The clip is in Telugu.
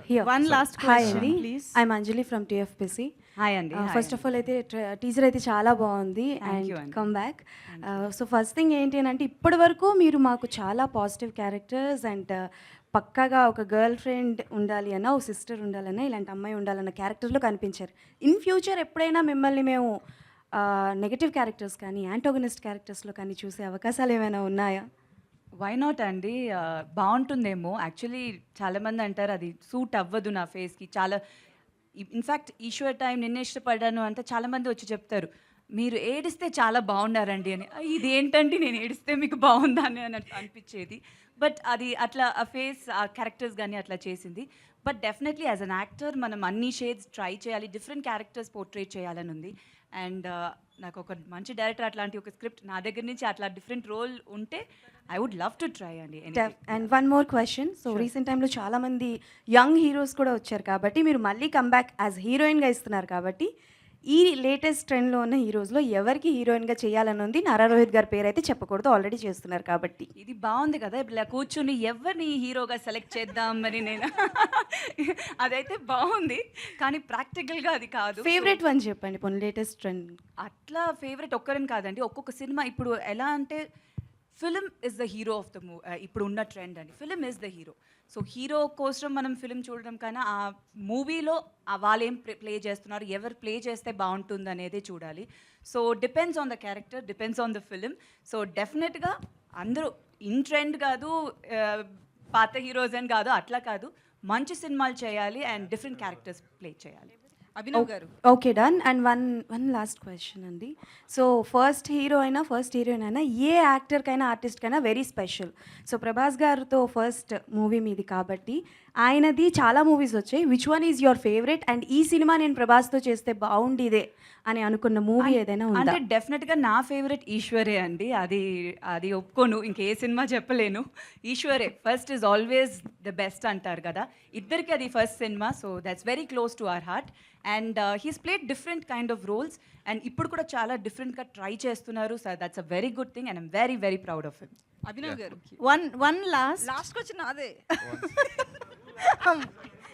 Here. One last Hi question, అండి, please. I'm Anjali from TFPC. Hi అండి. ఫస్ట్ ఆఫ్ ఆల్ అయితే టీజర్ అయితే చాలా బాగుంది అండ్ you అండి. Come back. So first thing ఏంటి అని అంటే ఇప్పటి వరకు మీరు మాకు చాలా పాజిటివ్ క్యారెక్టర్స్ అండ్ పక్కాగా ఒక గర్ల్ ఫ్రెండ్ ఉండాలి అన్న ఒక సిస్టర్ ఉండాలన్నా ఇలాంటి అమ్మాయి ఉండాలన్న క్యారెక్టర్లో కనిపించారు. ఇన్ ఫ్యూచర్ ఎప్పుడైనా మిమ్మల్ని మేము నెగటివ్ క్యారెక్టర్స్ కానీ యాంటోగనిస్ట్ క్యారెక్టర్స్లో కానీ చూసే అవకాశాలు ఏమైనా ఉన్నాయా? వై నాట్ అండి, బాగుంటుందేమో. యాక్చువల్లీ చాలామంది అంటారు అది సూట్ అవ్వదు నా ఫేస్కి. చాలా ఇన్ఫ్యాక్ట్ ఈశ్వర్ టైం నిన్నే ఇష్టపడ్డాను అంటే చాలామంది వచ్చి చెప్తారు మీరు ఏడిస్తే చాలా బాగున్నారండి అని. ఇది ఏంటంటే నేను ఏడిస్తే మీకు బాగుందా అని అనిపించేది. బట్ అది అట్లా ఆ ఫేస్ ఆ క్యారెక్టర్స్ కానీ అట్లా చేసింది. But definitely as an actor మనం అన్ని షేడ్స్ ట్రై చేయాలి, డిఫరెంట్ క్యారెక్టర్స్ పోర్ట్రేట్ చేయాలని ఉంది. అండ్ నాకు ఒక మంచి డైరెక్టర్ అట్లాంటి ఒక స్క్రిప్ట్ నా దగ్గర నుంచి అట్లా డిఫరెంట్ రోల్ ఉంటే I would love to try అండి. And one more question. So recent టైంలో చాలామంది యంగ్ హీరోస్ కూడా వచ్చారు కాబట్టి మీరు మళ్ళీ కమ్బ్యాక్ యాజ్ హీరోయిన్గా ఇస్తున్నారు కాబట్టి ఈ లేటెస్ట్ ట్రెండ్లో ఉన్న హీరోస్లో ఎవరికి హీరోయిన్గా చేయాలని ఉంది? నారా రోహిత్ గారి పేరు అయితే చెప్పకూడదు, ఆల్రెడీ చేస్తున్నారు కాబట్టి. ఇది బాగుంది కదా, ఇలా కూర్చుని ఎవరిని హీరోగా సెలెక్ట్ చేద్దాం మరి నేను అదైతే బాగుంది కానీ ప్రాక్టికల్గా అది కాదు. ఫేవరెట్ వన్ చెప్పండి పోనీ లేటెస్ట్ ట్రెండ్. అట్లా ఫేవరెట్ ఒక్కరని కాదండి, ఒక్కొక్క సినిమా ఇప్పుడు ఎలా అంటే film is the hero of the ఇప్పుడు ఉన్న ట్రెండ్ అండి. Film is the hero. So hero కోసం మనం ఫిలిం చూడడం కన్నా ఆ మూవీలో వాళ్ళు ఏం ప్లే చేస్తున్నారు, ఎవరు ప్లే చేస్తే బాగుంటుంది అనేది చూడాలి. So depends on the character, depends on the film. So డెఫినెట్గా అందరూ ఇన్ ట్రెండ్ కాదు, పాత హీరోస్ అని కాదు, అట్లా కాదు, మంచి సినిమాలు చేయాలి అండ్ డిఫరెంట్ క్యారెక్టర్స్ ప్లే చేయాలి. అభినవ్ గారు. Okay done. And one last question అండి. సో ఫస్ట్ హీరోయిన్ అయినా ఏ యాక్టర్కైనా ఆర్టిస్ట్కైనా వెరీ స్పెషల్. సో ప్రభాస్ గారితో ఫస్ట్ మూవీ మీది కాబట్టి ఆయనది చాలా మూవీస్ వచ్చాయి. Which one is your favourite and ఈ సినిమా నేను ప్రభాస్తో చేస్తే బాగుండిదే అని అనుకున్న మూవీ ఏదైనా ఉందా? అంటే డెఫినెట్గా నా ఫేవరెట్ ఈశ్వరే అండి. అది ఒప్పుకోను, ఇంకే సినిమా చెప్పలేను. ఈశ్వరే first is always the best అంటారు కదా, ఇద్దరికి అది first cinema. So that's very close to our heart. And he's played different kind of roles and ఇప్పుడు కూడా చాలా డిఫరెంట్గా ట్రై చేస్తున్నారు. So that's a very good thing and I'm very very proud of him. Abhinav గారు, వన్ లాస్ట్ లాస్ట్ క్వశ్చన్ అదే